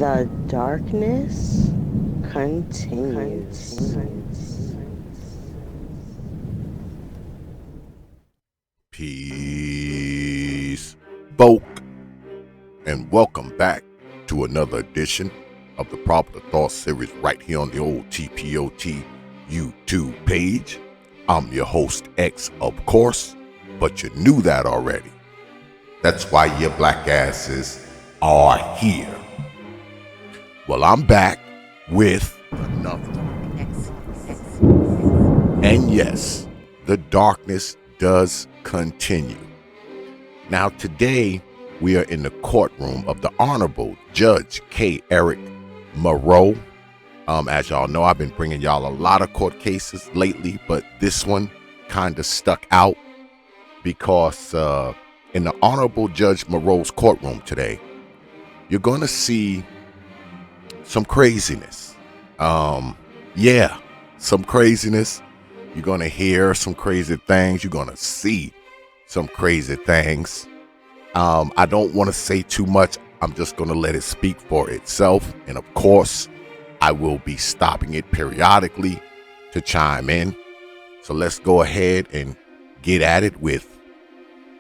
The darkness continues. Peace, folk, and welcome back to another edition of the Proper Thought series right here on the old T.P.O.T YouTube page. I'm your host, X, of course, but you knew that already. That's why your black asses are here. Well, I'm back with another. And yes, the darkness does continue. Now, today, we are in the courtroom of the Honorable Judge K. Eric Moreau. As y'all know, I've been bringing y'all a lot of court cases lately, but this one kind of stuck out because in the Honorable Judge Moreau's courtroom today, you're going to see some craziness. Some craziness. You're going to hear some crazy things. You're going to see some crazy things. I don't want to say too much. I'm just going to let it speak for itself. And of course, I will be stopping it periodically to chime in. So let's go ahead and get at it with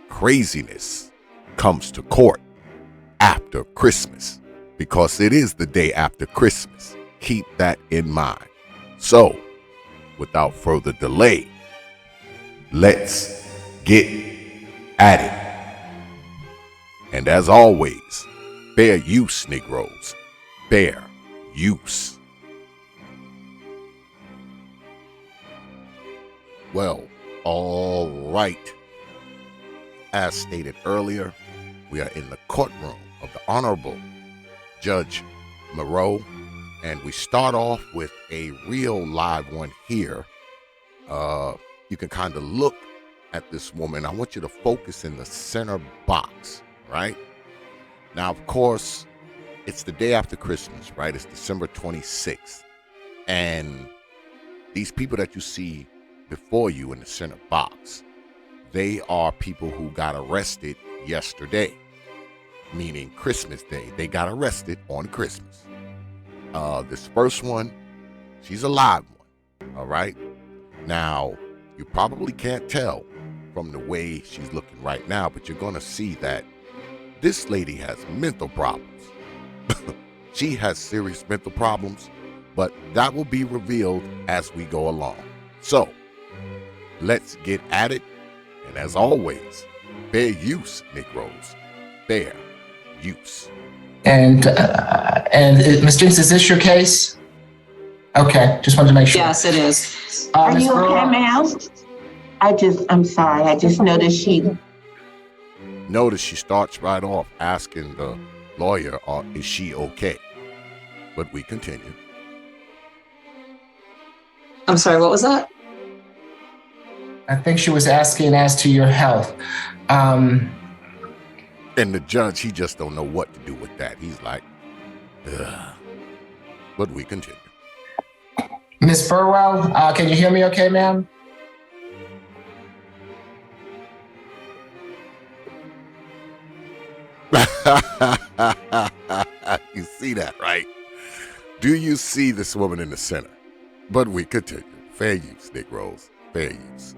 craziness comes to court after Christmas, because it is the day after Christmas. Keep that in mind. So, without further delay, let's get at it. And as always, fair use, Negroes. Fair use. Well, all right. As stated earlier, we are in the courtroom of the Honorable Judge Moreau, and we start off with a real live one here. You can kind of look at this woman. I want you to focus in the center box, right? Now, of course, it's the day after Christmas, right? It's December 26th. And these people that you see before you in the center box, they are people who got arrested yesterday, meaning Christmas Day. They got arrested on Christmas. This first one, she's a live one, all right? Now, you probably can't tell from the way she's looking right now, but you're going to see that this lady has mental problems. She has serious mental problems, but that will be revealed as we go along. So, let's get at it. And as always, fair use, Negroes. Fair use. And Ms. Jinks, is this your case? Okay, just wanted to make sure. Yes, it is. Are Ms. you okay, Burrow? ma'am? I'm sorry. I just noticed Notice she starts right off asking the lawyer, is she okay? But we continue. I'm sorry, what was that? I think she was asking as to your health. And the judge, he just don't know what to do with that. He's like, ugh. But we continue. Ms. Burwell, can you hear me okay, ma'am? You see that, right? Do you see this woman in the center? But we continue. Fair use, Negroes. Fair use.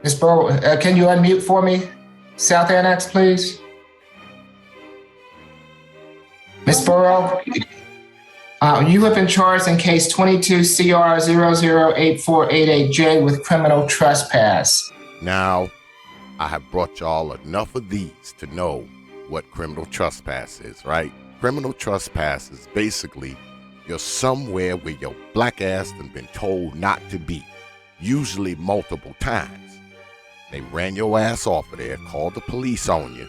Ms. Burwell, can you unmute for me? South Annex, please. Ms. Burrow, you have been charged in case 22 CR 008488J with criminal trespass. Now, I have brought y'all enough of these to know what criminal trespass is, right? Criminal trespass is basically you're somewhere where your black ass has been told not to be, usually multiple times. They ran your ass off of there, called the police on you,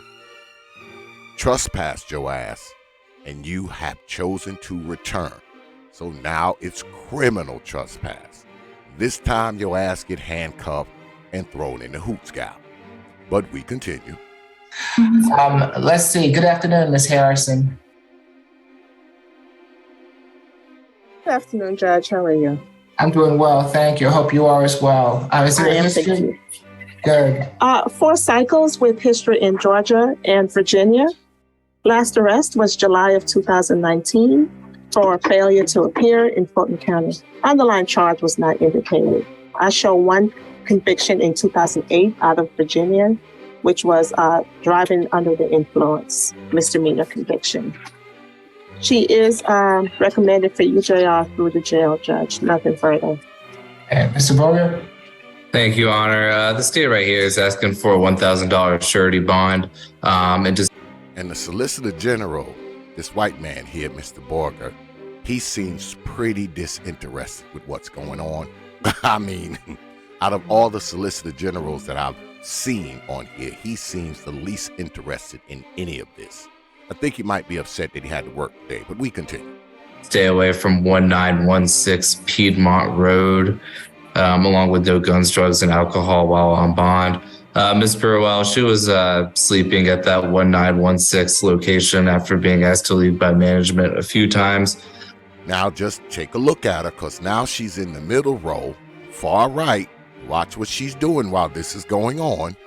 trespassed your ass, and you have chosen to return. So now it's criminal trespass. This time your ass get handcuffed and thrown in the hoot scout. But we continue. Let's see. Good afternoon, Ms. Harrison. Good afternoon, Judge. How are you? I'm doing well, thank you. I hope you are as well. Is there I a am, history? thank you. Good. 4 cycles with history in Georgia and Virginia. Last arrest was July of 2019 for failure to appear in Fulton County. Underlying charge was not indicated. I show one conviction in 2008 out of Virginia, which was driving under the influence, misdemeanor conviction. She is recommended for UJR through the jail, Judge. Nothing further. And Mr. Vogel? Thank you, Honor. The state right here is asking for a $1,000 surety bond. And the Solicitor General, this white man here, Mr. Borger, he seems pretty disinterested with what's going on. I mean, out of all the Solicitor Generals that I've seen on here, he seems the least interested in any of this. I think he might be upset that he had to work today, but we continue. Stay away from 1916 Piedmont Road, along with no guns, drugs, and alcohol while on bond. Ms. Burwell, she was sleeping at that 1916 location after being asked to leave by management a few times. Now just take a look at her, because now she's in the middle row, far right. Watch what she's doing while this is going on.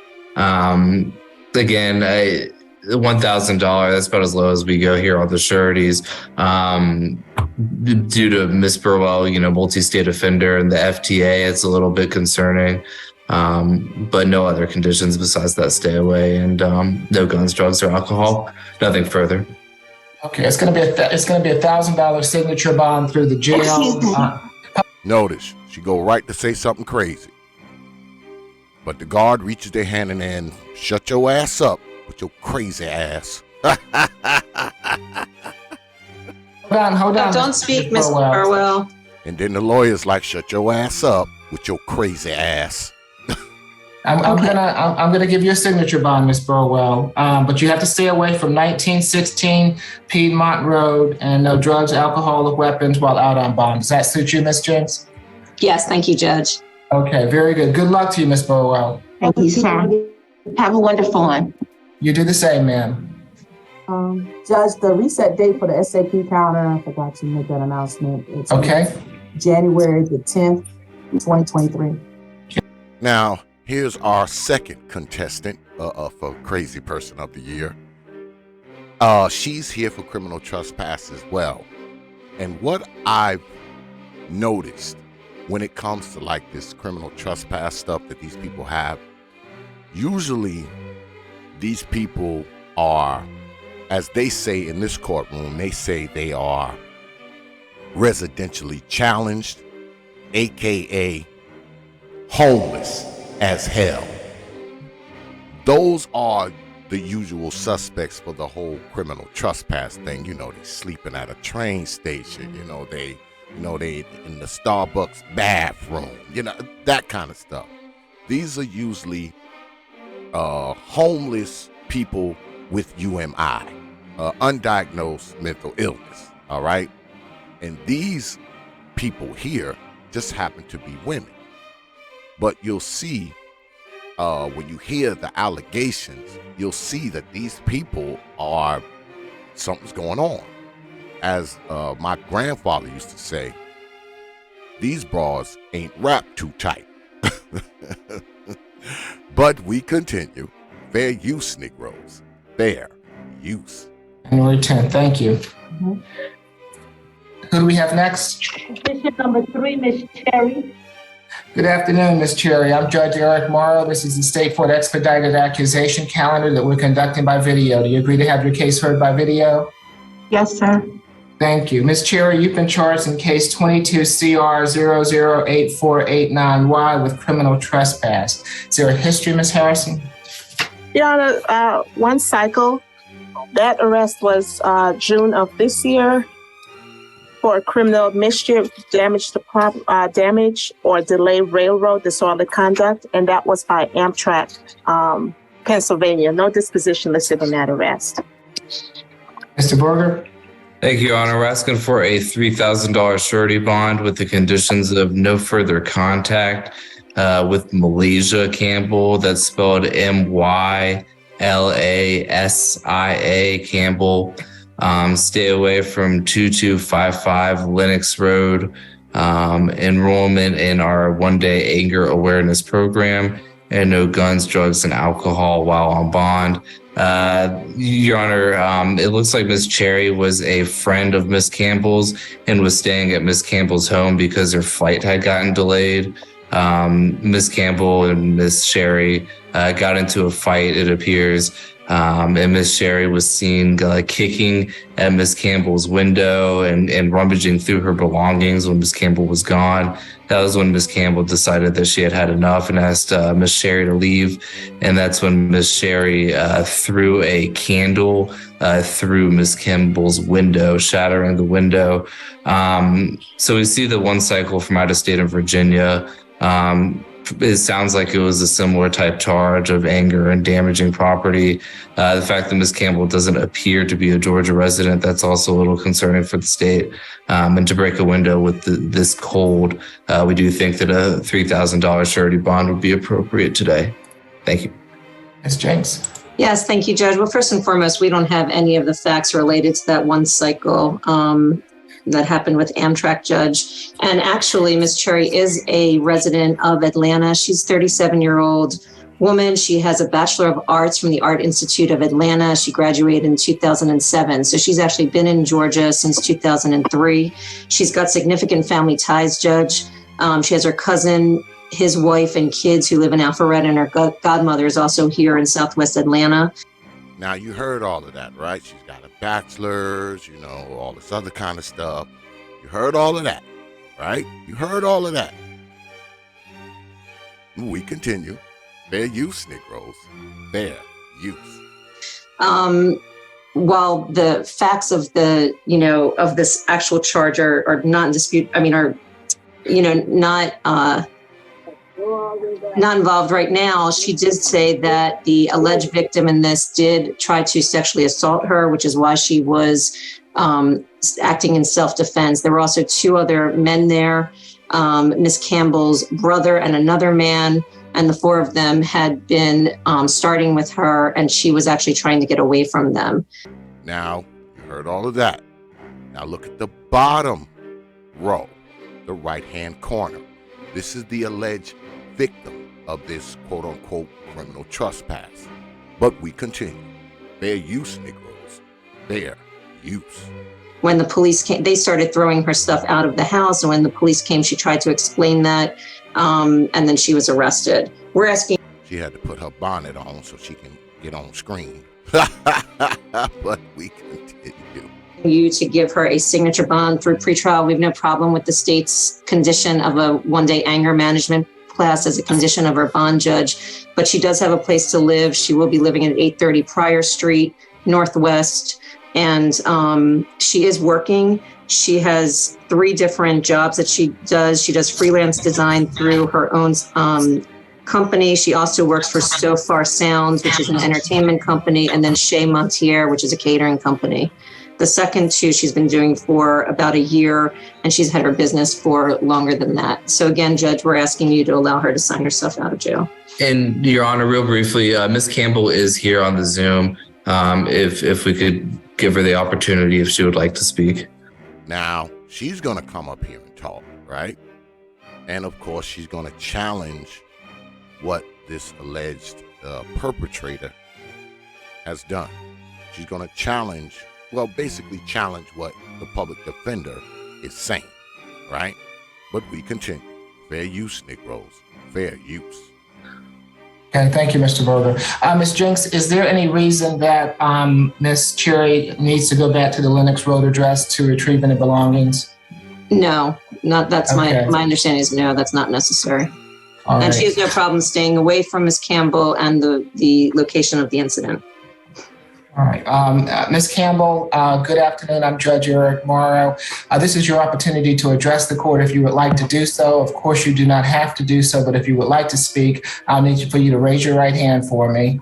Again, $1,000, that's about as low as we go here on the sureties. Due to Ms. Burwell, multi-state offender and the FTA, it's a little bit concerning. But no other conditions besides that stay away and no guns, drugs, or alcohol. Nothing further. Okay, it's gonna be $1,000 signature bond through the jail. Notice she go right to say something crazy, but the guard reaches their hand in and shut your ass up with your crazy ass. Hold on. Don't speak, Ms. Burwell. And then the lawyer's like, shut your ass up with your crazy ass. I'm gonna give you a signature bond, Ms. Burwell, but you have to stay away from 1916 Piedmont Road and no drugs, alcohol, or weapons while out on bond. Does that suit you, Ms. James? Yes, thank you, Judge. Okay, very good. Good luck to you, Ms. Burwell. Thank you, sir. Have a wonderful one. You do the same, ma'am. Judge, the reset date for the SAP calendar, I forgot to make that announcement. It's January the 10th, 2023. Now, here's our second contestant for Crazy Person of the Year. She's here for criminal trespass as well. And what I've noticed when it comes to like this criminal trespass stuff that these people have, usually these people are, as they say in this courtroom, they say they are residentially challenged, aka homeless as hell. Those are the usual suspects for the whole criminal trespass thing. They sleeping at a train station, they in the Starbucks bathroom, that kind of stuff. These are usually homeless people with UMI, undiagnosed mental illness, all right? And these people here just happen to be women. But you'll see, when you hear the allegations, you'll see that these people are, something's going on. As my grandfather used to say, these bras ain't wrapped too tight. But we continue. Fair use, Negroes. Fair use. January 10th, thank you. Who do we have next? Petition number 3, Ms. Cherry. Good afternoon, Ms. Cherry. I'm Judge Eric Morrow. This is the State Court Expedited Accusation Calendar that we're conducting by video. Do you agree to have your case heard by video? Yes, sir. Thank you. Ms. Cherry, you've been charged in case 22CR008489Y with criminal trespass. Is there a history, Ms. Harrison? Your Honor, one cycle. That arrest was June of this year for criminal mischief, damage or delay railroad disorderly conduct, and that was by Amtrak, Pennsylvania. No disposition listed in that arrest. Mr. Berger? Thank you, Your Honor. We're asking for a $3,000 surety bond with the conditions of no further contact with Malaysia Campbell. That's spelled Mylasa Campbell. Stay away from 2255 Lenox Road. Enrollment in our one-day anger awareness program, and no guns, drugs, and alcohol while on bond. Your Honor, it looks like Miss Cherry was a friend of Miss Campbell's and was staying at Miss Campbell's home because her flight had gotten delayed. Miss Campbell and Miss Cherry got into a fight, it appears, and Miss Cherry was seen kicking at Miss Campbell's window and rummaging through her belongings when Miss Campbell was gone. That was when Miss Campbell decided that she had had enough and asked Miss Cherry to leave. And that's when Miss Cherry threw a candle through Miss Campbell's window, shattering the window. So we see the one cycle from out of state of Virginia. It sounds like it was a similar type charge of anger and damaging property. The fact that Ms. Campbell doesn't appear to be a Georgia resident, that's also a little concerning for the state. And to break a window with this cold, we do think that a $3,000 surety bond would be appropriate today. Thank you. Ms. Jenks. Yes, thank you, Judge. Well, first and foremost, we don't have any of the facts related to that one cycle that happened with Amtrak, Judge. And actually, Ms. Cherry is a resident of Atlanta. She's a 37-year-old woman. She has a Bachelor of Arts from the Art Institute of Atlanta. She graduated in 2007. So she's actually been in Georgia since 2003. She's got significant family ties, Judge. She has her cousin, his wife, and kids who live in Alpharetta, and her godmother is also here in Southwest Atlanta. Now, you heard all of that, right? She's got a bachelor's, all this other kind of stuff. You heard all of that, right? You heard all of that. We continue. Fair use, Negroes. Fair use. While the facts of of this actual charge are not in dispute, not involved right now, she did say that the alleged victim in this did try to sexually assault her, which is why she was acting in self-defense. There were also two other men there, Miss Campbell's brother and another man, and the four of them had been starting with her, and she was actually trying to get away from them. Now, you heard all of that. Now look at the bottom row, the right-hand corner. This is the alleged victim of this quote-unquote criminal trespass. But we continue. Fair use, Negroes. Fair use. When the police came, they started throwing her stuff out of the house. And when the police came, she tried to explain that. And then she was arrested. We're asking. She had to put her bonnet on so she can get on screen. But we continue. You to give her a signature bond through pretrial. We have no problem with the state's condition of a one-day anger management class as a condition of her bond, Judge. But she does have a place to live. She will be living at 830 Pryor Street, Northwest. And she is working. She has 3 different jobs that she does. She does freelance design through her own company. She also works for So Far Sounds, which is an entertainment company, and then Chez Montier, which is a catering company. The second 2 she's been doing for about a year, and she's had her business for longer than that. So again, Judge, we're asking you to allow her to sign herself out of jail. And Your Honor, real briefly, Ms. Campbell is here on the Zoom. If we could give her the opportunity if she would like to speak. Now, she's going to come up here and talk, right? And of course, she's going to challenge what this alleged perpetrator has done. She's going to basically challenge what the public defender is saying, right? But we continue. Fair use, Negroes. Fair use. Okay, thank you, Mr. Berger. Ms. Jenks, is there any reason that Ms. Cherry needs to go back to the Lenox Road address to retrieve any belongings? No, that's okay. My understanding is no, that's not necessary. All right. She has no problem staying away from Ms. Campbell and the location of the incident. All right. Ms. Campbell, good afternoon. I'm Judge Eric Morrow. This is your opportunity to address the court if you would like to do so. Of course, you do not have to do so, but if you would like to speak, I'll need for you to raise your right hand for me.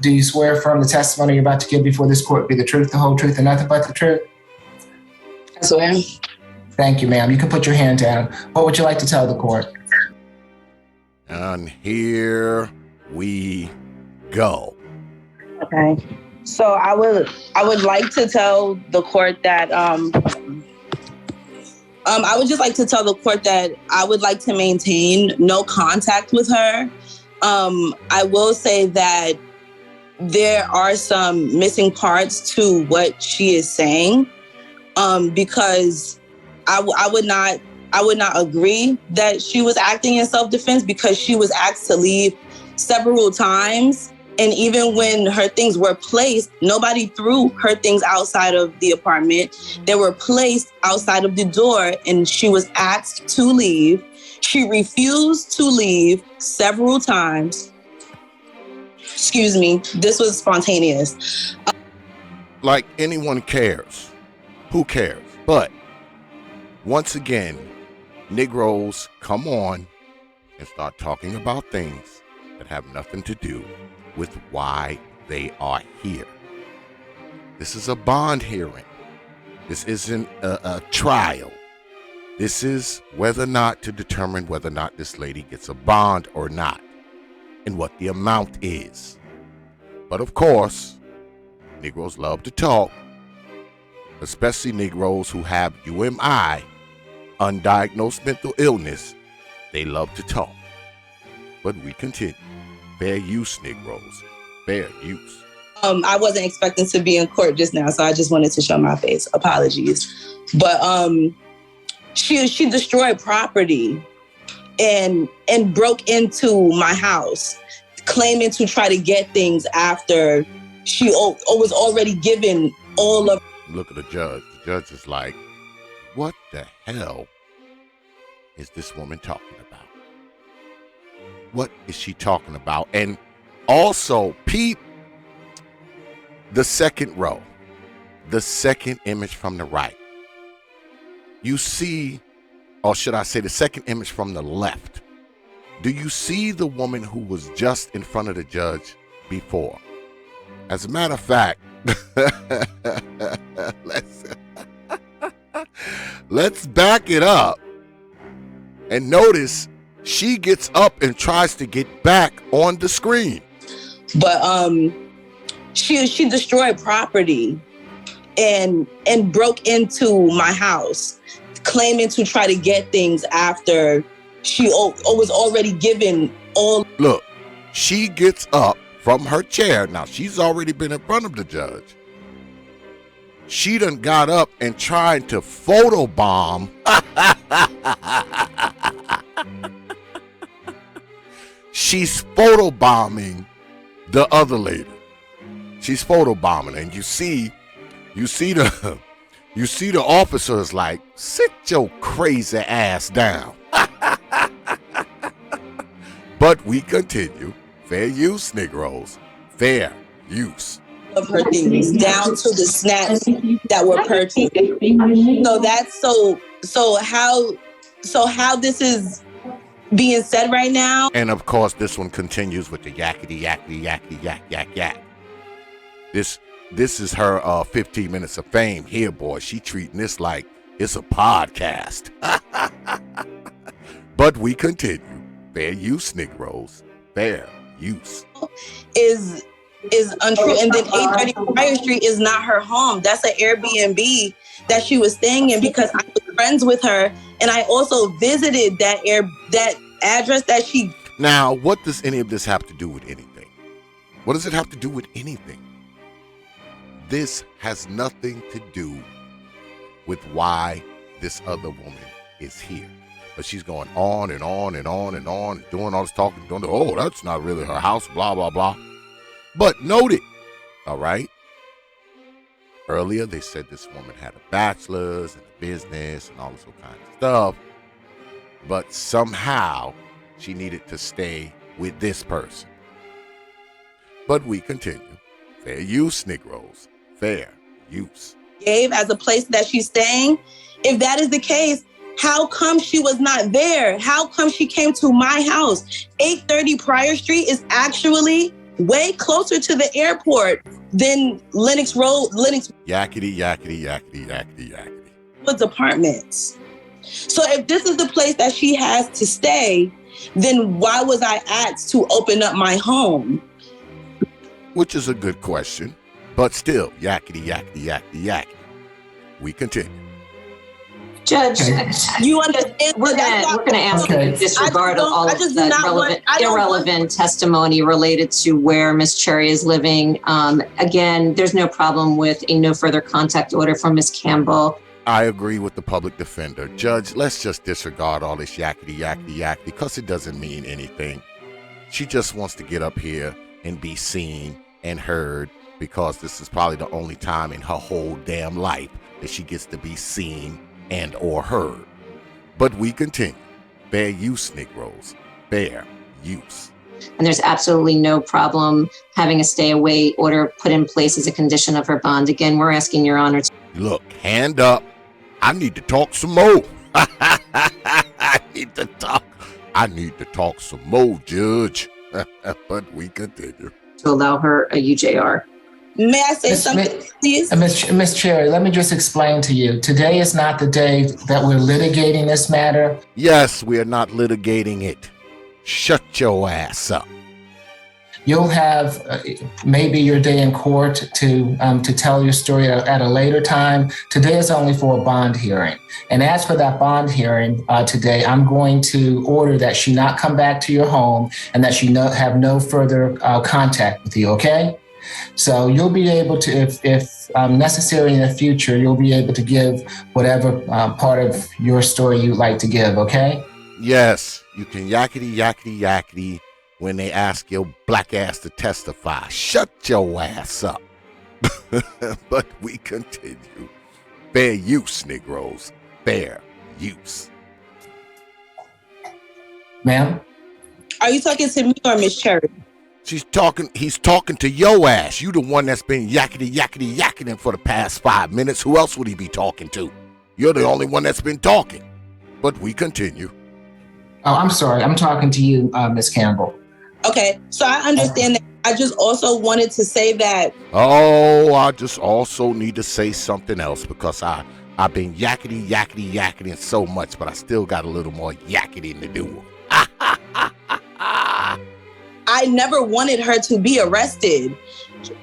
Do you swear affirm the testimony you're about to give before this court be the truth, the whole truth, and nothing but the truth? I swear. Thank you, ma'am. You can put your hand down. What would you like to tell the court? And here we go. Okay, so I would like to tell the court that I would just like to tell the court that I would like to maintain no contact with her. I will say that there are some missing parts to what she is saying, because I would not agree that she was acting in self-defense, because she was asked to leave several times. And even when her things were placed, nobody threw her things outside of the apartment. They were placed outside of the door, and she was asked to leave. She refused to leave several times. Excuse me, this was spontaneous. Like anyone cares. Who cares? But once again, Negroes come on and start talking about things that have nothing to do with why they are here. This is a bond hearing. This isn't a trial. This is whether or not to determine whether or not this lady gets a bond or not, and what the amount is. But of course, Negroes love to talk, especially Negroes who have UMI, undiagnosed mental illness. They love to talk. But we continue. Fair use, Negroes. Fair use. I wasn't expecting to be in court just now, so I just wanted to show my face. Apologies. But she destroyed property and broke into my house, claiming to try to get things after she was already given all of. Look at the judge. The judge is like, what the hell is this woman talking about? What is she talking about? And also, Pete, the second row, the second image from the right, you see, or should I say the second image from the left, do you see the woman who was just in front of the judge before? As a matter of fact, let's back it up and notice she gets up and tries to get back on the screen. But she destroyed property and broke into my house, claiming to try to get things after she was already given all. Look, she gets up from her chair. Now, she's already been in front of the judge. She done got up and tried to photobomb. She's photobombing the other lady. She's photobombing, and you see the officers like, sit your crazy ass down. But we continue. Fair use, Negroes. Fair use. Of her things down to the snacks that were purchased. So how this is being said right now. And of course, this one continues with the yakety yakety yakety yak yak yak. This is her 15 minutes of fame here, boy. She treating this like it's a podcast. But we continue. Fair use, Negroes. Fair use. Is untrue. And then 830 Prior Street is not her home. That's an Airbnb that she was staying in, because I was friends with her, and I also visited that address that she. Now, what does any of this have to do with anything? What does it have to do with anything? This has nothing to do with why this other woman is here. But she's going on and on and on and on, doing all this talking, doing oh, that's not really her house, blah, blah, blah. But note it, all right? Earlier, they said this woman had a bachelor's and a business and all this kind of stuff. But somehow, she needed to stay with this person. But we continue. Fair use, Negroes. Fair use. Gave as a place that she's staying. If that is the case, how come she was not there? How come she came to my house? 830 Prior Street is actually way closer to the airport than Lenox Road. Yakety, yakety, yakety, yakety, yakety. Woods Apartments. So if this is the place that she has to stay, then why was I asked to open up my home? Which is a good question, but still, yakety, yakety, yakety, yakety. We continue. Judge, You understand? we're gonna ask you to disregard all of the irrelevant testimony related to where Ms. Cherry is living. Again, there's no problem with a no further contact order from Ms. Campbell. I agree with the public defender. Judge, let's just disregard all this yakety because it doesn't mean anything. She just wants to get up here and be seen and heard because this is probably the only time in her whole damn life that she gets to be seen and or heard. But we continue. Fair use, Negroes. Fair use. And there's absolutely no problem having a stay away order put in place as a condition of her bond. Again, we're asking Your Honor to... Look, hand up. I need to talk some more. I need to talk some more, Judge. But we continue. To allow her a UJR. May I say something, please? Ms. Cherry, let me just explain to you. Today is not the day that we're litigating this matter. Yes, we are not litigating it. Shut your ass up. You'll have maybe your day in court to tell your story at a later time. Today is only for a bond hearing. And as for that bond hearing today, I'm going to order that she not come back to your home and that she have no further contact with you, okay? So you'll be able to, if necessary in the future, you'll be able to give whatever part of your story you'd like to give, okay? Yes, you can yakety when they ask your black ass to testify. Shut your ass up. But we continue. Fair use, Negroes. Fair use. Ma'am? Are you talking to me or Miss Cherry? He's talking to your ass. You the one that's been yakety for the past 5 minutes. Who else would he be talking to? You're the only one that's been talking. But we continue. Oh, I'm sorry. I'm talking to you, Ms. Campbell. Okay, so I understand that. I just also wanted to say that. Oh, I just also need to say something else because I've been yakety so much, but I still got a little more yakety to do. I never wanted her to be arrested.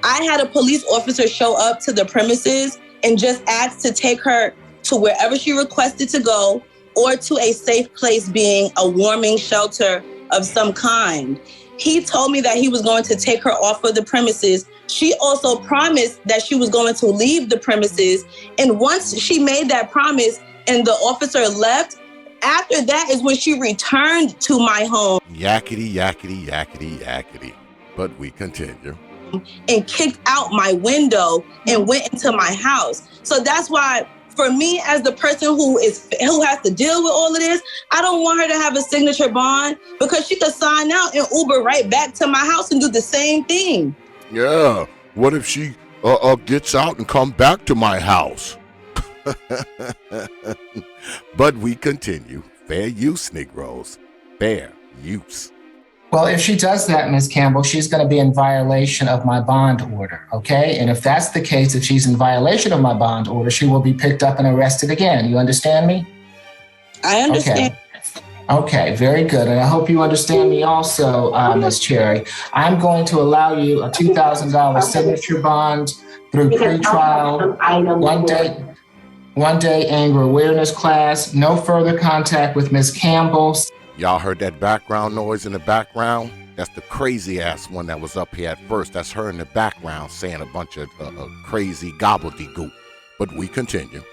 I had a police officer show up to the premises and just asked to take her to wherever she requested to go or to a safe place, being a warming shelter of some kind. He told me that he was going to take her off of the premises. She also promised that she was going to leave the premises. And once she made that promise and the officer left, after that is when she returned to my home. Yakety. But we continue. And kicked out my window and went into my house. So that's why, for me, as the person who has to deal with all of this, I don't want her to have a signature bond because she could sign out and Uber right back to my house and do the same thing. Yeah. What if she gets out and come back to my house? But we continue. Fair use, Negroes. Fair use. Well, if she does that, Ms. Campbell, she's going to be in violation of my bond order, okay? And if that's the case, if she's in violation of my bond order, she will be picked up and arrested again. You understand me? I understand. Okay, very good. And I hope you understand me also, Ms. Cherry. I'm going to allow you a $2,000 signature bond through pretrial, one day anger awareness class, no further contact with Ms. Campbell. Y'all heard that background noise in the background? That's the crazy ass one that was up here at first. That's her in the background saying a bunch of crazy gobbledygook. But we continue.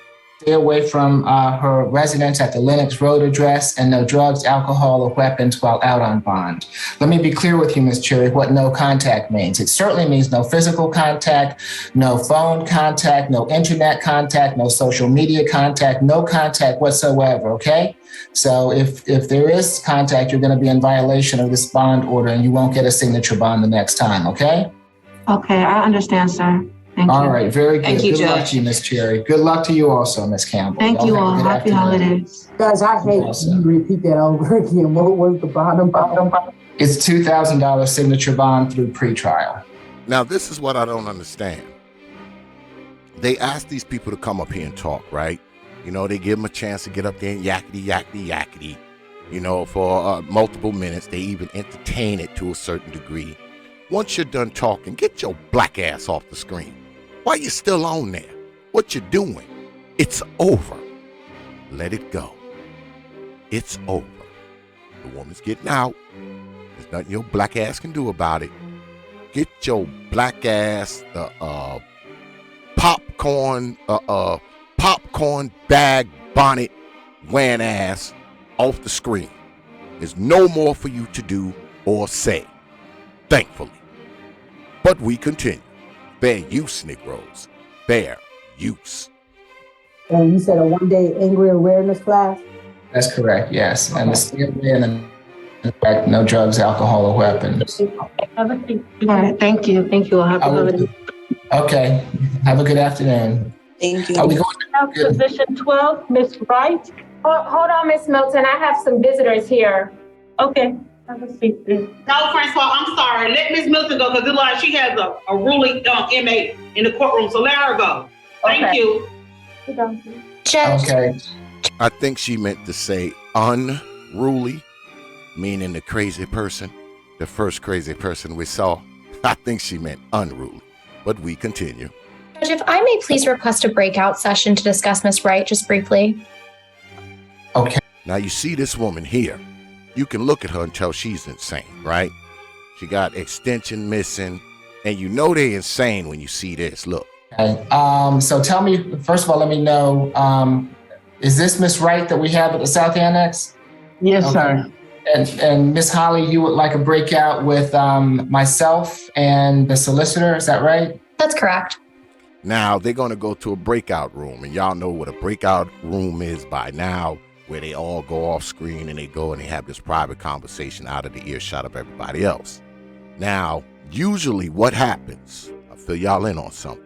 Stay away from her residence at the Lenox Road address, and no drugs, alcohol, or weapons while out on bond. Let me be clear with you, Ms. Cherry, what no contact means. It certainly means no physical contact, no phone contact, no internet contact, no social media contact, no contact whatsoever, okay? So if there is contact, you're going to be in violation of this bond order and you won't get a signature bond the next time, okay? Okay, I understand, sir. Thank you. All right, very good. Thank you, Good luck Judge. to you, Ms. Cherry. Good luck to you also, Ms. Campbell. Thank you have a all. good Happy afternoon. holidays. Guys, I hate you repeat that over again. What was the bottom? It's $2,000 signature bond through pretrial. Now, this is what I don't understand. They ask these people to come up here and talk, right? You know, they give them a chance to get up there and yakety, you know, for multiple minutes. They even entertain it to a certain degree. Once you're done talking, get your black ass off the screen. Why you still on there? What you doing? It's over. let it go. It's over. The woman's getting out. There's nothing your black ass can do about it. Get your black ass popcorn bag bonnet wearing ass off the screen. There's no more for you to do or say, thankfully. But we continue. Fair use, Negroes. Fair use. And you said a one-day angry awareness class? That's correct, yes. And the stay away and no drugs, alcohol, or weapons. All right, thank you. Thank you. I'll have to Okay, have a good afternoon. Thank you. Are we going Now, position 12, Ms. Wright. Hold on, Ms. Milton. I have some visitors here. Okay. Have a seat, please. No, Francois, I'm sorry. Let Ms. Milton go because it's like she has a ruling inmate in the courtroom. So let her go. Thank you. Sit down, please. Okay. I think she meant to say unruly, meaning the crazy person, the first crazy person we saw. I think she meant unruly, but we continue. Judge, if I may please request a breakout session to discuss Ms. Wright just briefly. Okay. Now you see this woman here. You can look at her and tell she's insane, right? She got extension missing, and you know they're insane when you see this. Look. Okay. So tell me, first of all, let me know, is this Ms. Wright that we have at the South Annex? Yes, Okay. sir. And Ms. Holly, you would like a breakout with myself and the solicitor, is that right? That's correct. Now they're going to go to a breakout room, and y'all know what a breakout room is by now, where they all go off screen and they go and they have this private conversation out of the earshot of everybody else. Now, usually what happens, I'll fill y'all in on something.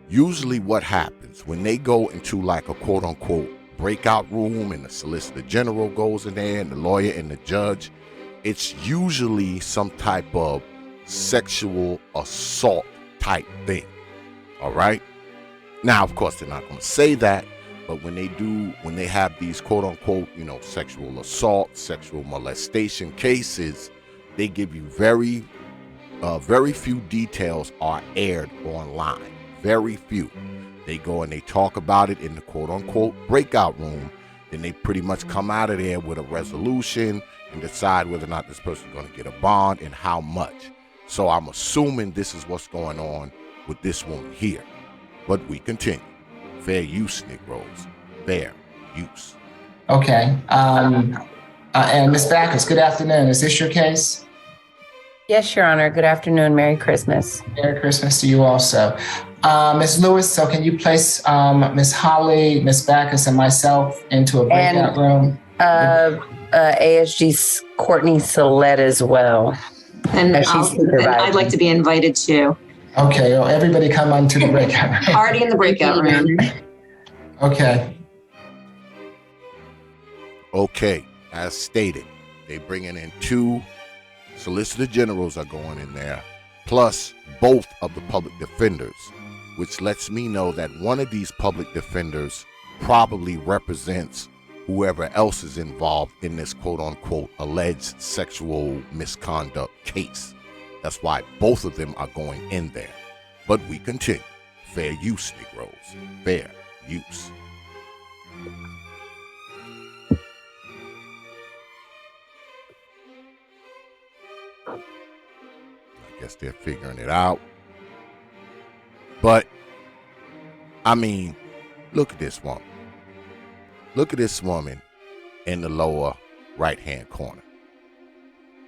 Usually what happens when they go into like a quote unquote breakout room and the solicitor general goes in there and the lawyer and the judge, it's usually some type of sexual assault type thing. All right. Now, of course, they're not going to say that, but when they have these quote unquote, sexual assault, sexual molestation cases, they give you very few details are aired online. Very few. They go and they talk about it in the quote unquote breakout room. Then they pretty much come out of there with a resolution and decide whether or not this person's going to get a bond and how much. So I'm assuming this is what's going on with this woman here. But we continue. Fair use, Negroes. Fair use. Okay. And Ms. Backus, good afternoon. Is this your case? Yes, Your Honor. Good afternoon. Merry Christmas. Merry Christmas to you also. Ms. Lewis, so can you place Ms. Holly, Ms. Backus, and myself into a breakout room? ASG Courtney Salette as well. And I'd like to be invited too. Okay, well, everybody come on to the breakout room. Already in the breakout room. Okay. Okay, as stated, they bringing in 2 solicitor generals are going in there, plus both of the public defenders, which lets me know that one of these public defenders probably represents whoever else is involved in this quote unquote alleged sexual misconduct case. That's why both of them are going in there. But we continue. Fair use, Negroes. Fair use. I guess they're figuring it out. But, I mean, look at this woman. Look at this woman in the lower right-hand corner.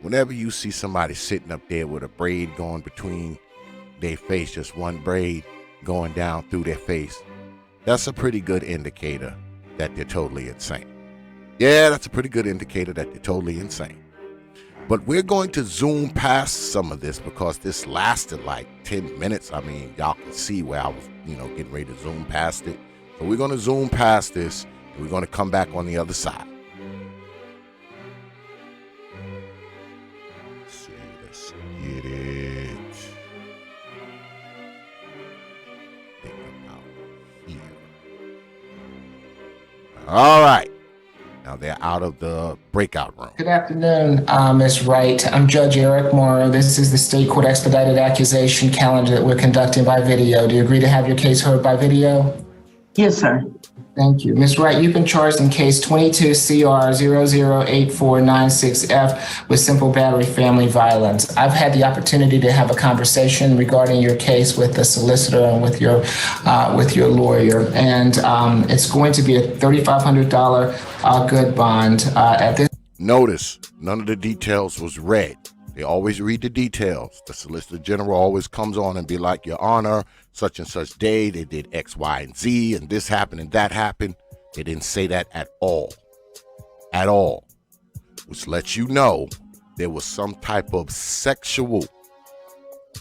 Whenever you see somebody sitting up there with a braid going between their face, just one braid going down through their face, that's a pretty good indicator that they're totally insane. Yeah, that's a pretty good indicator that they're totally insane. But we're going to zoom past some of this because this lasted like 10 minutes. I mean, y'all can see where I was, getting ready to zoom past it. So we're going to zoom past this and we're going to come back on the other side. Let's see, let's get it. Think about here. All right. Now they're out of the breakout room. Good afternoon, Ms. Wright. I'm Judge Eric Morrow. This is the state court expedited accusation calendar that we're conducting by video. Do you agree to have your case heard by video? Yes, sir. Thank you. Ms. Wright, you've been charged in case 22 CR 008496F with simple battery family violence. I've had the opportunity to have a conversation regarding your case with the solicitor and with your lawyer, and it's going to be a $3,500 good bond. At this. Notice, none of the details was read. They always read the details. The Solicitor General always comes on and be like, Your Honor, such and such day, they did X, Y, and Z, and this happened and that happened. They didn't say that at all. At all. Which lets you know there was some type of sexual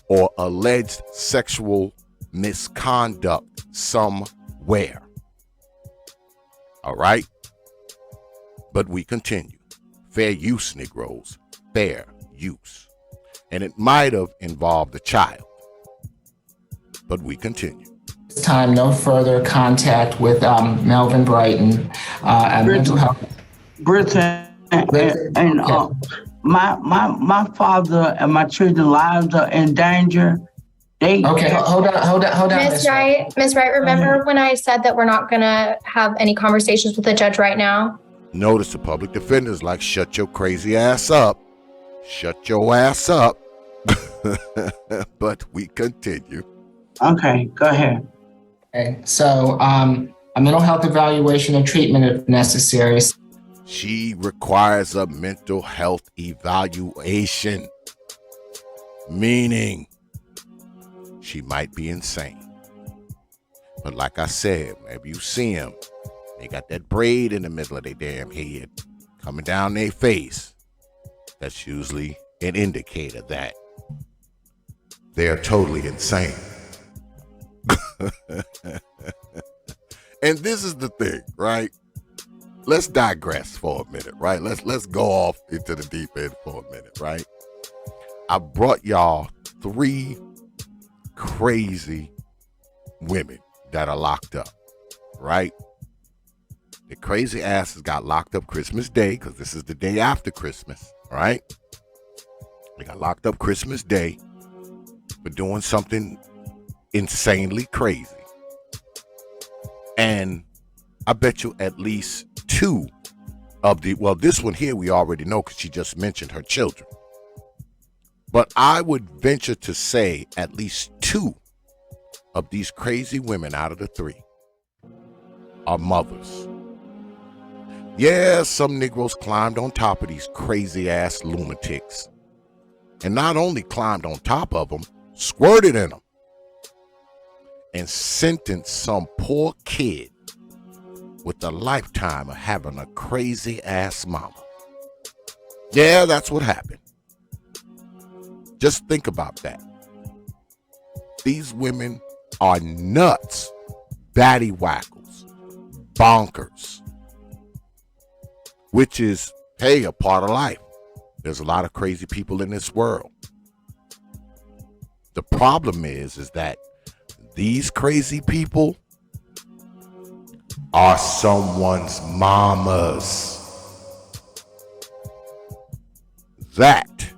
or alleged sexual misconduct somewhere. All right? But we continue. Fair use, Negroes. Fair use. And it might have involved a child. But we continue. This time, no further contact with Melvin Brighton and mental health. Britain and my father and my children's lives are in danger. Hold on. Ms. Wright, remember when I said that we're not going to have any conversations with the judge right now? Notice the public defender's like, shut your crazy ass up. Shut your ass up. But we continue. Okay, go ahead. Okay, so a mental health evaluation and treatment if necessary. She requires a mental health evaluation, meaning she might be insane. But like I said, maybe you see them, they got that braid in the middle of their damn head coming down their face. That's usually an indicator that they're totally insane. And this is the thing, right? Let's digress for a minute, right? Let's go off into the deep end for a minute, right? I brought y'all 3 crazy women that are locked up, right? The crazy asses got locked up Christmas Day, because this is the day after Christmas, right? They got locked up Christmas Day for doing something insanely crazy. And I bet you at least 2 of this one here we already know because she just mentioned her children. But I would venture to say at least 2 of these crazy women out of the 3 are mothers. Yeah, some Negroes climbed on top of these crazy ass lunatics. And not only climbed on top of them, squirted in them. And sentenced some poor kid with a lifetime of having a crazy ass mama. Yeah, that's what happened. Just think about that. These women are nuts, batty-wackles, bonkers, which is, hey, a part of life. There's a lot of crazy people in this world. The problem is that these crazy people are someone's mamas. That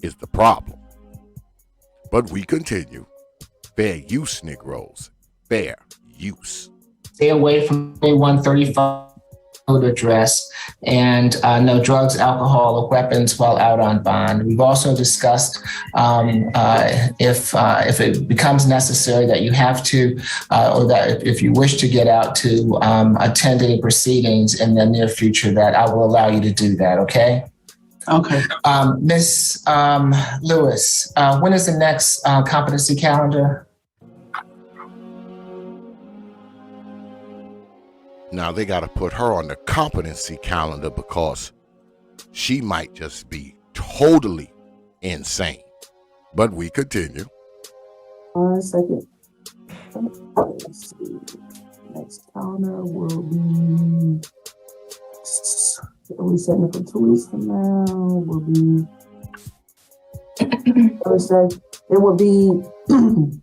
is the problem. But we continue. Fair use, Negroes. Fair use. Stay away from 135 address and no drugs, alcohol, or weapons while out on bond. We've also discussed if it becomes necessary that you have to, or that if you wish to get out to attend any proceedings in the near future, that I will allow you to do that, okay? Okay. Ms. Lewis, when is the next competency calendar? Now they got to put her on the competency calendar because she might just be totally insane. But we continue. 1 second. Let's see. Next calendar will be. Are we setting it for 2 weeks from now? Will be Thursday. It will be the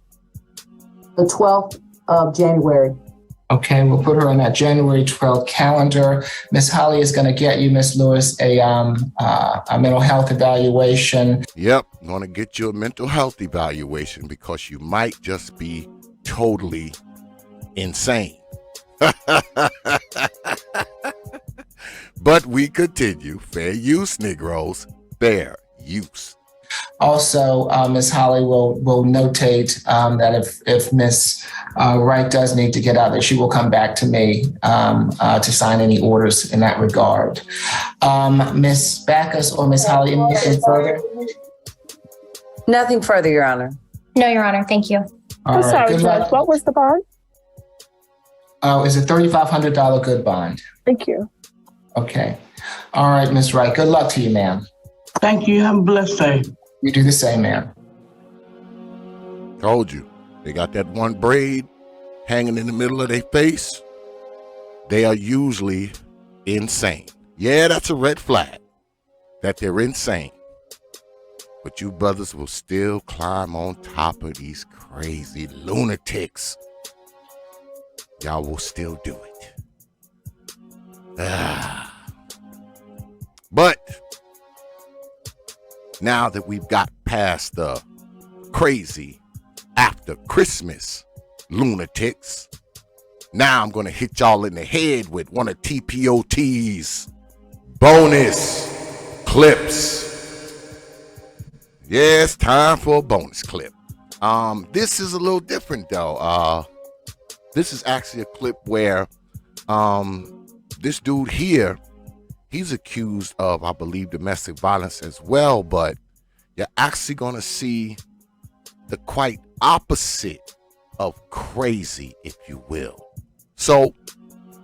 12th of January. Okay, we'll put her on that January 12th calendar. Ms. Holly is going to get you, Ms. Lewis, a mental health evaluation. Yep, I'm going to get you a mental health evaluation because you might just be totally insane. But we continue. Fair use, Negroes. Fair use. Also, Ms. Holly will notate that if Ms. Wright does need to get out, that she will come back to me to sign any orders in that regard. Ms. Backus or Ms. Holly, anything further? Nothing further, Your Honor. No, Your Honor. Thank you. I'm sorry, Judge. What was the bond? It's a $3,500 good bond. Thank you. Okay. All right, Ms. Wright. Good luck to you, ma'am. Thank you. Have a blessed day. You do the same, ma'am. Told you. They got that one braid hanging in the middle of their face. They are usually insane. Yeah, that's a red flag that they're insane. But you brothers will still climb on top of these crazy lunatics. Y'all will still do it. But now that we've got past the crazy after Christmas lunatics, now I'm going to hit y'all in the head with one of T.P.O.T's bonus clips. Yeah, it's time for a bonus clip. This is a little different though. This is actually a clip where this dude here, he's accused of, I believe, domestic violence as well, but you're actually going to see the quite opposite of crazy, if you will. So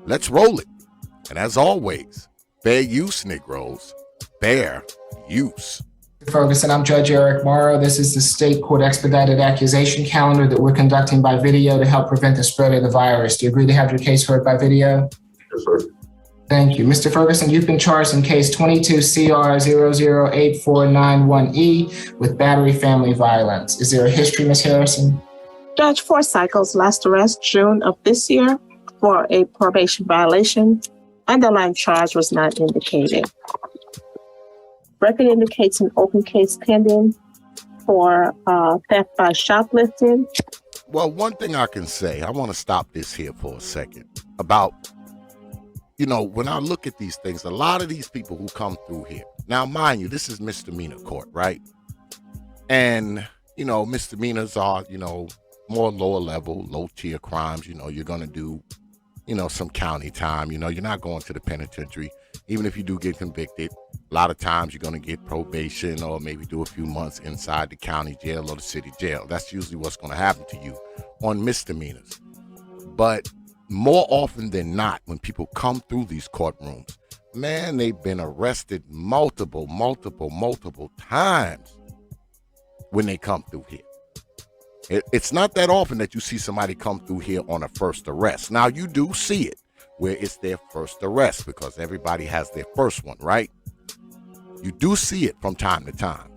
let's roll it. And as always, fair use, Negroes. Fair use. Ferguson, I'm Judge Eric Morrow. This is the state court expedited accusation calendar that we're conducting by video to help prevent the spread of the virus. Do you agree to have your case heard by video? Yes, sir. Thank you. Mr. Ferguson, you've been charged in case 22CR008491E with battery family violence. Is there a history, Ms. Harrison? Judge, 4 cycles, last arrest June of this year for a probation violation. Underlying charge was not indicated. Record indicates an open case pending for theft by shoplifting. Well, one thing I can say, I want to stop this here for a second about, when I look at these things, a lot of these people who come through here. Now, mind you, this is misdemeanor court, right? And, misdemeanors are, more lower level, low tier crimes. You're going to do, some county time. You're not going to the penitentiary. Even if you do get convicted, a lot of times you're going to get probation or maybe do a few months inside the county jail or the city jail. That's usually what's going to happen to you on misdemeanors. But more often than not, when people come through these courtrooms, man, they've been arrested multiple times when they come through here. It's not that often that you see somebody come through here on a first arrest. Now, you do see it where it's their first arrest because everybody has their first one, right? You do see it from time to time.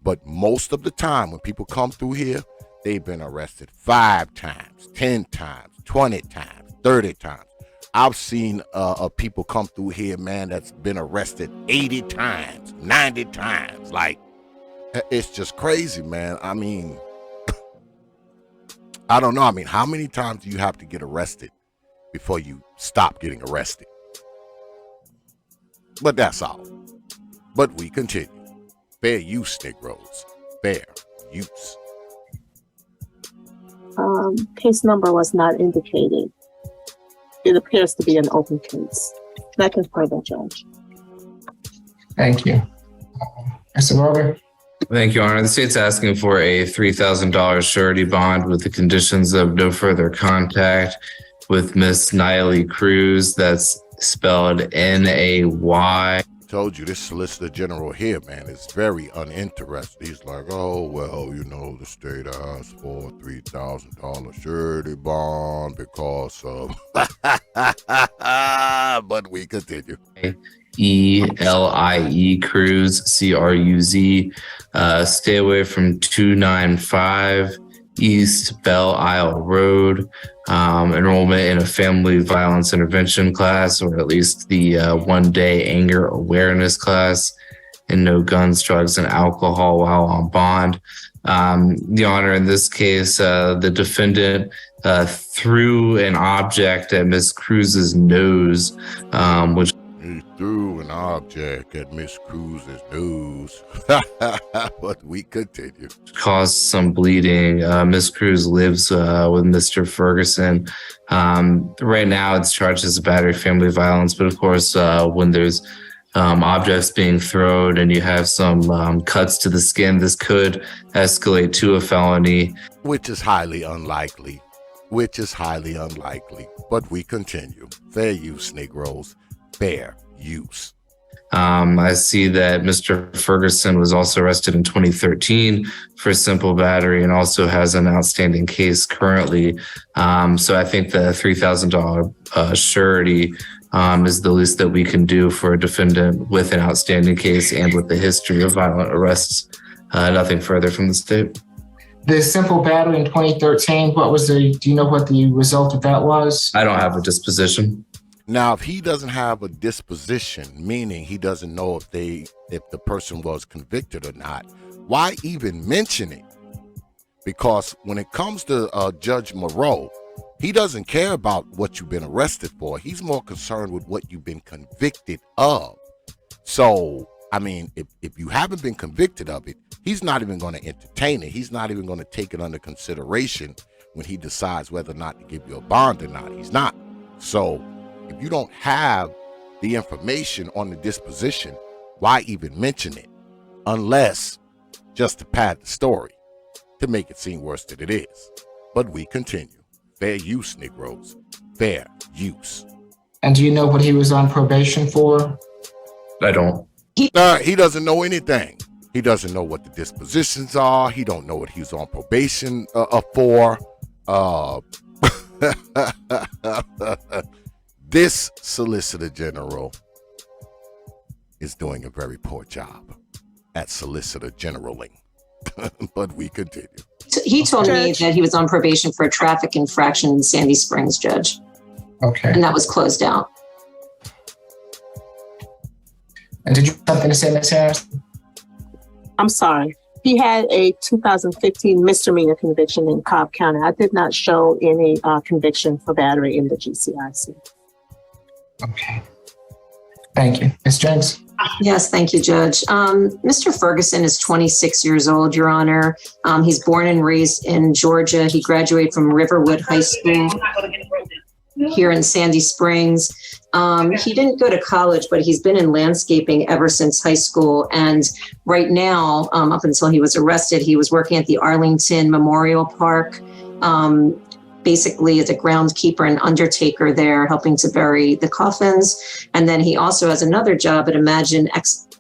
But most of the time when people come through here, they've been arrested 5 times, 10 times, 20 times, 30 times. I've seen people come through here, man, that's been arrested 80 times, 90 times. Like, it's just crazy, man. I mean, I don't know. I mean, how many times do you have to get arrested before you stop getting arrested? But that's all. But we continue. Fair use, Negroes. Fair use. Case number was not indicated. It appears to be an open case. And I can further, Judge. Thank you. Mr. Morgan? Thank you, Your Honor. The state's asking for a $3,000 surety bond with the conditions of no further contact with Miss Niley Cruz. That's spelled N-A-Y. Told you, this Solicitor General here, man, is very uninterested. He's like, oh, well, the state asked for a $3,000 surety bond because of... But we continue. E-L-I-E Cruz, C-R-U-Z. Stay away from 295 East Belle Isle Road. Enrollment in a family violence intervention class, or at least the 1-day anger awareness class, and no guns, drugs, and alcohol while on bond. Your Honor, in this case, the defendant threw an object at Ms. Cruz's nose, which he threw an object at Miss Cruz's nose. But we continue. Caused some bleeding. Miss Cruz lives with Mr. Ferguson. Right now, it's charged as a battery family violence, but of course, when there's objects being thrown and you have some cuts to the skin, this could escalate to a felony. Which is highly unlikely. But we continue. Fair use, Negroes. Fair use. I see that Mr. Ferguson was also arrested in 2013 for simple battery and also has an outstanding case currently. So I think the $3,000 surety is the least that we can do for a defendant with an outstanding case and with a history of violent arrests. Nothing further from the state. The simple battery in 2013, do you know what the result of that was? I don't have a disposition. Now, if he doesn't have a disposition, meaning he doesn't know if the person was convicted or not, why even mention it? Because when it comes to Judge Moreau, he doesn't care about what you've been arrested for. He's more concerned with what you've been convicted of. So, I mean, if you haven't been convicted of it, he's not even going to entertain it. He's not even going to take it under consideration when he decides whether or not to give you a bond or not. He's not. So, if you don't have the information on the disposition, why even mention it? Unless just to pad the story, to make it seem worse than it is. But we continue. Fair use, Negroes. Fair use. And do you know what he was on probation for? I don't. He doesn't know anything. He doesn't know what the dispositions are. He don't know what he's on probation for. This Solicitor General is doing a very poor job at Solicitor Generaling. But we continue. He told me that he was on probation for a traffic infraction in Sandy Springs, Judge. Okay. And that was closed out. And did you have something to say, Ms. Harris? I'm sorry. He had a 2015 misdemeanor conviction in Cobb County. I did not show any conviction for battery in the GCIC. Okay. Thank you. Ms. Jenks? Yes, thank you, Judge. Mr. Ferguson is 26 years old, Your Honor. He's born and raised in Georgia. He graduated from Riverwood High School here in Sandy Springs. He didn't go to college, but he's been in landscaping ever since high school. And right now, up until he was arrested, he was working at the Arlington Memorial Park, basically as a groundskeeper and undertaker there, helping to bury the coffins. And then he also has another job at Imagine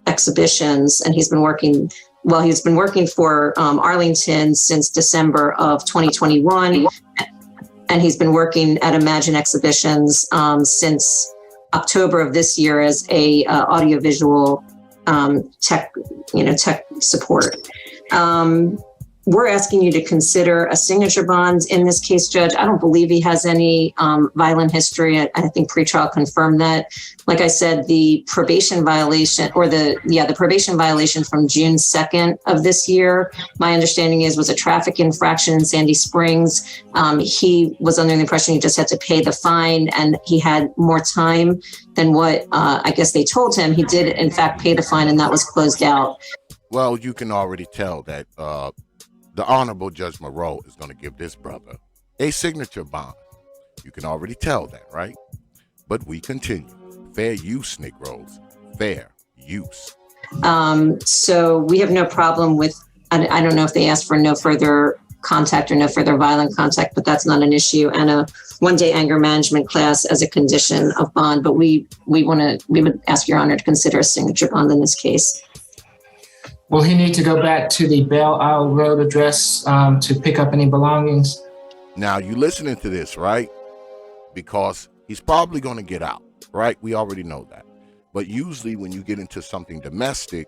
Exhibitions, and he's been working for Arlington since December of 2021. And he's been working at Imagine Exhibitions since October of this year as a audiovisual tech support. We're asking you to consider a signature bond in this case, Judge. I don't believe he has any violent history. I think pretrial confirmed that. Like I said, the probation violation the probation violation from June 2nd of this year, my understanding was a traffic infraction in Sandy Springs. He was under the impression he just had to pay the fine and he had more time than what I guess they told him. He did, in fact, pay the fine and that was closed out. Well, you can already tell that the Honorable Judge Moreau is going to give this brother a signature bond. You can already tell that, right? But we continue. Fair use, Negroes. Fair use. So we have no problem with, I don't know if they asked for no further contact or no further violent contact, but that's not an issue. And a one-day anger management class as a condition of bond. But we would ask Your Honor to consider a signature bond in this case. Will he need to go back to the Belle Isle Road address to pick up any belongings? Now, you listening to this, right? Because he's probably going to get out, right? We already know that. But usually when you get into something domestic,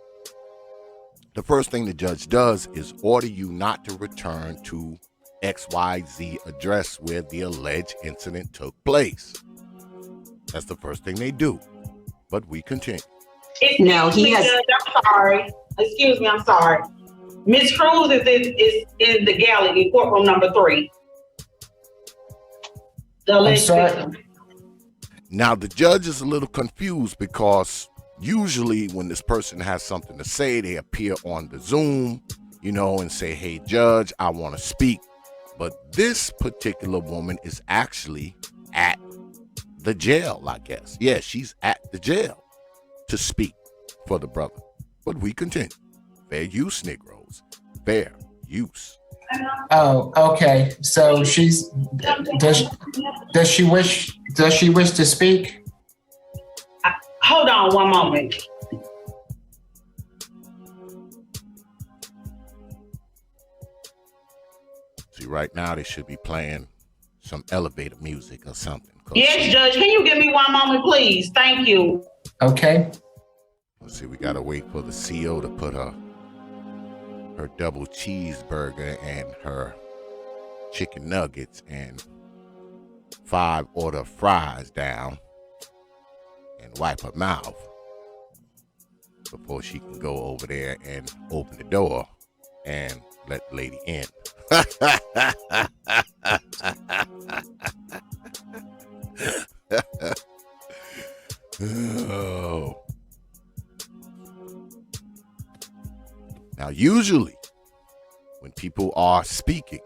the first thing the judge does is order you not to return to XYZ address where the alleged incident took place. That's the first thing they do. But we continue. No, he has. I'm sorry. Excuse me, I'm sorry. Miss Cruz is in the gallery, courtroom number 3. The alleged victim. Now, the judge is a little confused because usually when this person has something to say, they appear on the Zoom, and say, hey, judge, I want to speak. But this particular woman is actually at the jail, I guess. Yeah, she's at the jail to speak for the brother. But we continue. Fair use, Negroes. Fair use. Oh, okay. So does she wish to speak? Hold on one moment. See, right now they should be playing some elevator music or something. Yes, Judge. Can you give me one moment, please? Thank you. Okay. Let's see, we gotta wait for the CO to put her double cheeseburger and her chicken nuggets and 5 order fries down and wipe her mouth before she can go over there and open the door and let the lady in. Oh. Now, usually when people are speaking,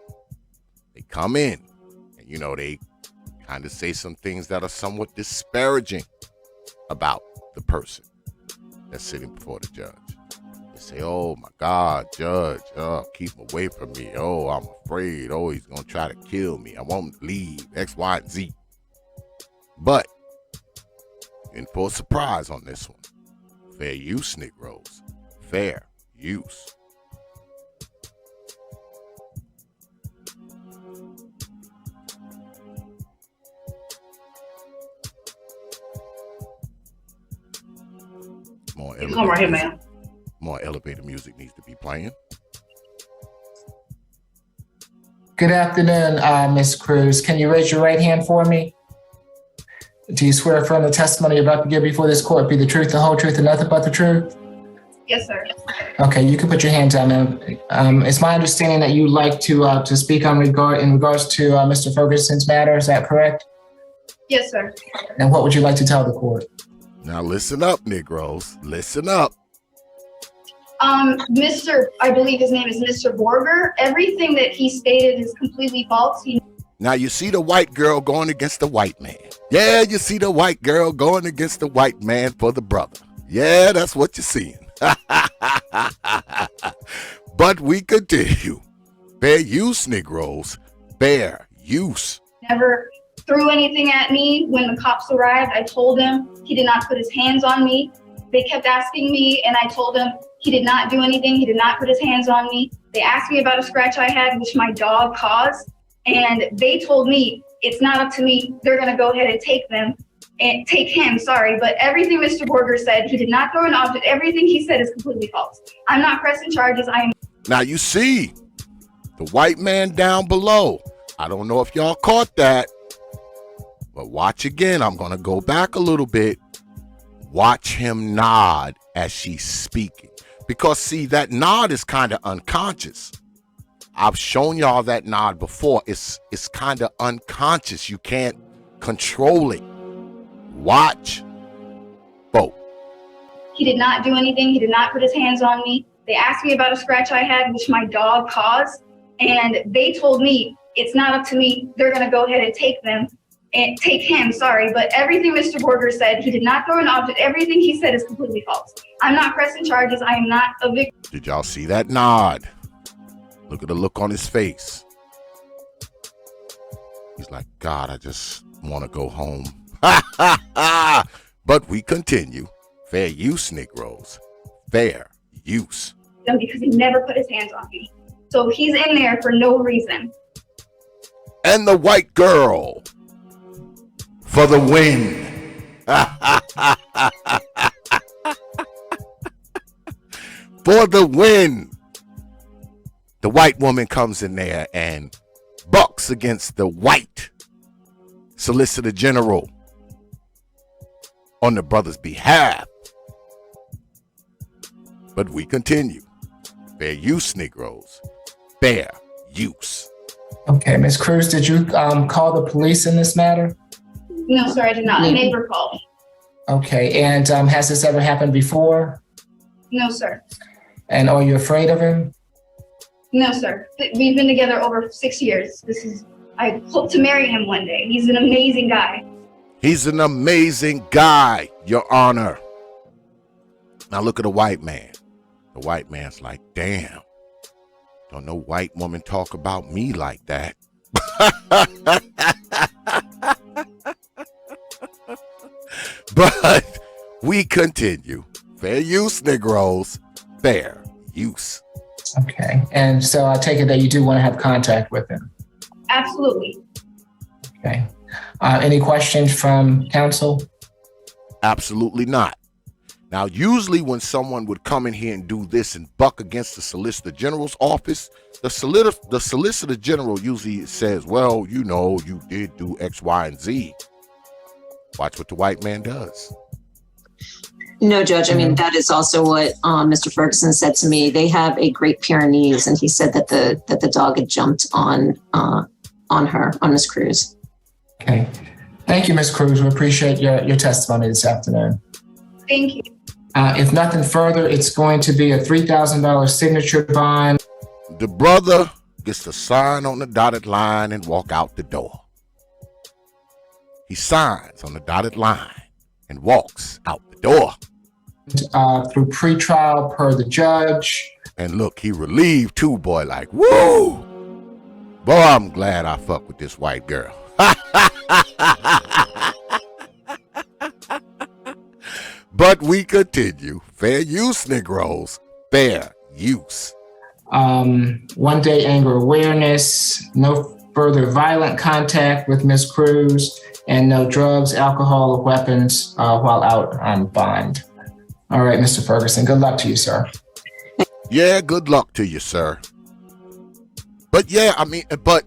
they come in and, they kind of say some things that are somewhat disparaging about the person that's sitting before the judge. They say, oh my God, judge, keep him away from me. Oh, I'm afraid. Oh, he's going to try to kill me. I won't leave, X, Y, and Z. But, in for a surprise on this one. Fair use, Negroes. Fair use. Come right here, ma'am. More elevator music needs to be playing. Good afternoon, Ms. Cruz. Can you raise your right hand for me? Do you swear affirm the testimony you're about to give before this court be the truth, the whole truth, and nothing but the truth? Yes, sir. Okay, you can put your hands down, ma'am. It's my understanding that you'd like to speak in regards to Mr. Ferguson's matter. Is that correct? Yes, sir. And what would you like to tell the court? Now listen up, Negroes. Listen up. I believe his name is Mr. Borger. Everything that he stated is completely false. Now you see the white girl going against the white man. Yeah, you see the white girl going against the white man for the brother. Yeah, that's what you're seeing. But we continue. Fair use, Negroes. Fair use. Never threw anything at me. When the cops arrived, I told him he did not put his hands on me. They kept asking me, and I told him he did not do anything. He did not put his hands on me. They asked me about a scratch I had, which my dog caused. And they told me it's not up to me. They're going to go ahead and take them and take him. Sorry. But everything Mr. Borger said, he did not throw an object. Everything he said is completely false. I'm not pressing charges. I am. Now you see the white man down below. I don't know if y'all caught that, but watch again. I'm going to go back a little bit. Watch him nod as she's speaking. Because see, that nod is kind of unconscious. I've shown y'all that nod before. It's kind of unconscious. You can't control it. Watch. Both. He did not do anything. He did not put his hands on me. They asked me about a scratch I had, which my dog caused. And they told me it's not up to me. They're going to go ahead and take them and take him. Sorry. But everything Mr. Borger said, he did not throw an object. Everything he said is completely false. I'm not pressing charges. I am not a victim. Did y'all see that nod? Look at the look on his face. He's like, God, I just want to go home. But we continue. Fair use, Negroes. Fair use. Because he never put his hands on me. So he's in there for no reason. And the white girl for the win. For the win. The white woman comes in there and bucks against the white Solicitor General on the brother's behalf. But we continue. Fair use, Negroes. Fair use. Okay, Ms. Cruz, did you call the police in this matter? No, sir, I did not. A neighbor called. Okay, and has this ever happened before? No, sir. And are you afraid of him? No, sir. We've been together over 6 years. I hope to marry him one day. He's an amazing guy. He's an amazing guy, Your Honor. Now look at the white man. The white man's like, damn, don't no white woman talk about me like that. But we continue. Fair use, Negroes. Fair use. Okay, and so I take it that you do want to have contact with him. Absolutely. Okay. Any questions from counsel? Absolutely not. Now, usually when someone would come in here and do this and buck against the Solicitor General's office, the Solicitor General usually says, well, you know, you did do X, Y, and Z. Watch what the white man does. No, Judge. I mean, that is also what Mr. Ferguson said to me. They have a Great Pyrenees, and he said that the dog had jumped on Ms. Cruz. Okay. Thank you, Ms. Cruz. We appreciate your testimony this afternoon. Thank you. If nothing further, it's going to be a $3,000 signature bond. The brother gets to sign on the dotted line and walk out the door. He signs on the dotted line and walks out the door. Through pretrial per the judge. And look, he relieved too, boy, like, woo! Boy, I'm glad I fuck with this white girl. But we continue. Fair use, Negroes. Fair use. 1 day anger awareness, no further violent contact with Ms. Cruz, and no drugs, alcohol, or weapons while out on bond. All right, Mr. Ferguson, good luck to you, sir. Yeah, good luck to you, sir. But yeah, I mean, but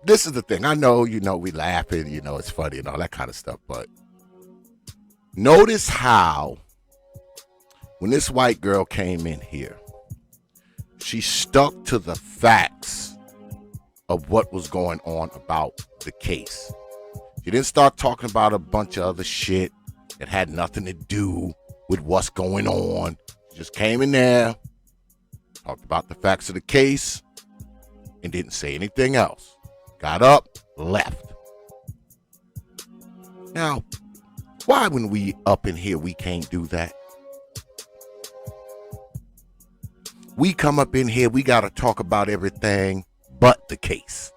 this is the thing. I know, we laughing, it's funny and all that kind of stuff, but notice how when this white girl came in here, she stuck to the facts of what was going on about the case. She didn't start talking about a bunch of other shit that had nothing to do with what's going on. She just came in there, talked about the facts of the case, and didn't say anything else. Got up, left. Now, why when we up in here we can't do that? We come up in here, we got to talk about everything but the case.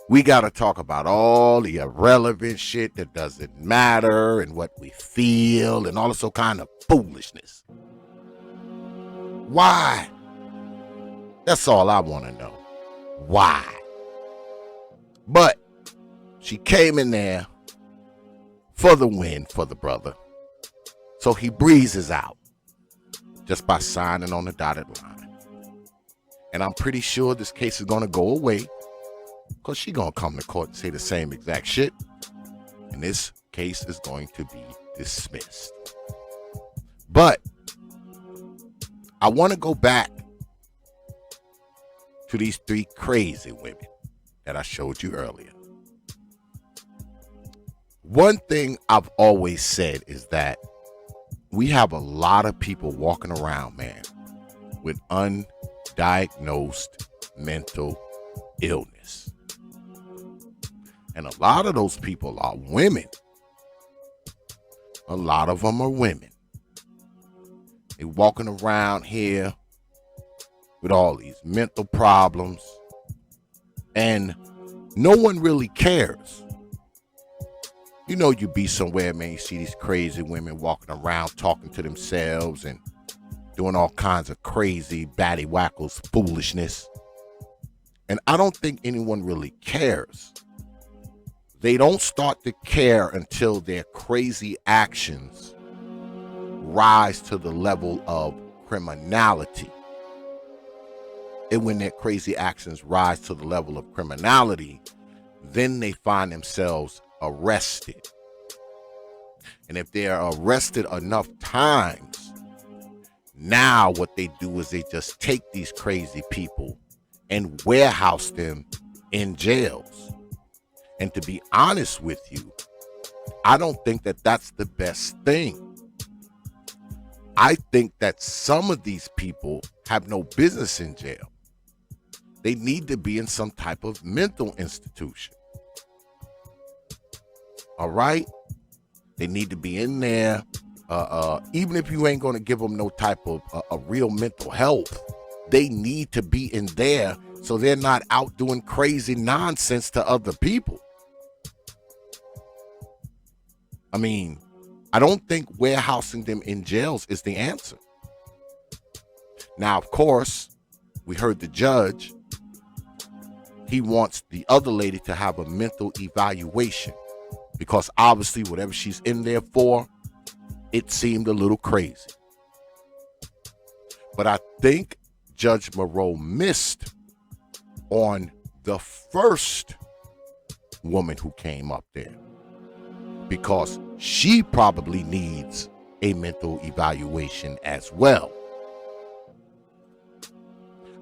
We got to talk about all the irrelevant shit that doesn't matter and what we feel and all this kind of foolishness. Why? That's all I want to know. Why? But she came in there for the win for the brother. So he breezes out just by signing on the dotted line. And I'm pretty sure this case is going to go away because she's going to come to court and say the same exact shit. And this case is going to be dismissed. But I want to go back to these 3 crazy women that I showed you earlier. One thing I've always said is that we have a lot of people walking around, man, with undiagnosed mental illness. And a lot of those people are women. A lot of them are women. They're walking around here with all these mental problems, and no one really cares. You be somewhere, man, you see these crazy women walking around talking to themselves and doing all kinds of crazy batty-wackles foolishness. And I don't think anyone really cares. They don't start to care until their crazy actions rise to the level of criminality. And when their crazy actions rise to the level of criminality, then they find themselves arrested. And if they are arrested enough times, Now what they do is they just take these crazy people and warehouse them in jails. And to be honest with you, I don't think that that's the best thing. I think that some of these people have no business in jail. They need to be in some type of mental institution. All right? They need to be in there. Even if you ain't going to give them no type of a real mental health, they need to be in there so they're not out doing crazy nonsense to other people. I mean, I don't think warehousing them in jails is the answer. Now, of course, we heard the judge. He wants the other lady to have a mental evaluation because obviously whatever she's in there for, it seemed a little crazy. But I think Judge Moreau missed on the first woman who came up there because she probably needs a mental evaluation as well.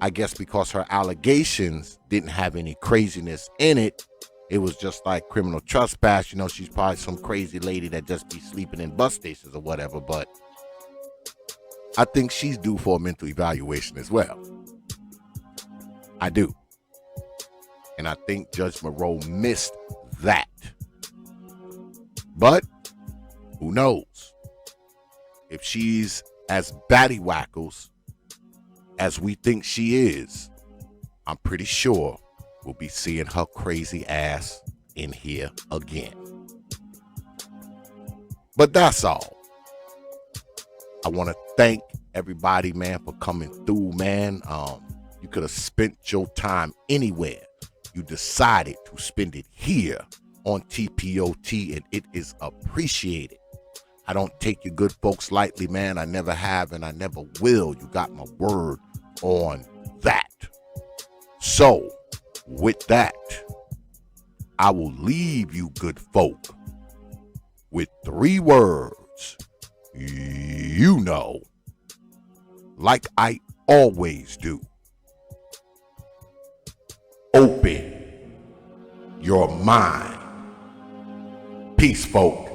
I guess because her allegations didn't have any craziness in it. It was just like criminal trespass. You know, she's probably some crazy lady that just be sleeping in bus stations or whatever. But I think she's due for a mental evaluation as well. I do. And I think Judge Moreau missed that. But who knows? If she's as batty-wackles as we think she is, I'm pretty sure we'll be seeing her crazy ass in here again. But that's all. I want to thank everybody, man, for coming through, man. You could have spent your time anywhere. You decided to spend it here on T.P.O.T, and it is appreciated. I don't take you good folks lightly, man. I never have, and I never will. You got my word on that. So, with that, I will leave you good folk with 3 words. You know, like I always do. Open your mind. Peace, folk.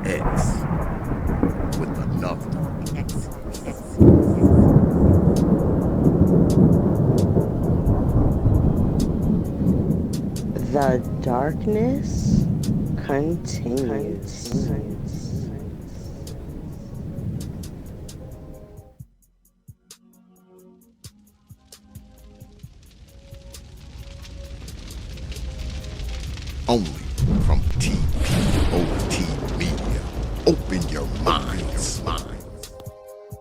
X with another. The darkness continues. Only from T.P.O.T Media. Open your minds.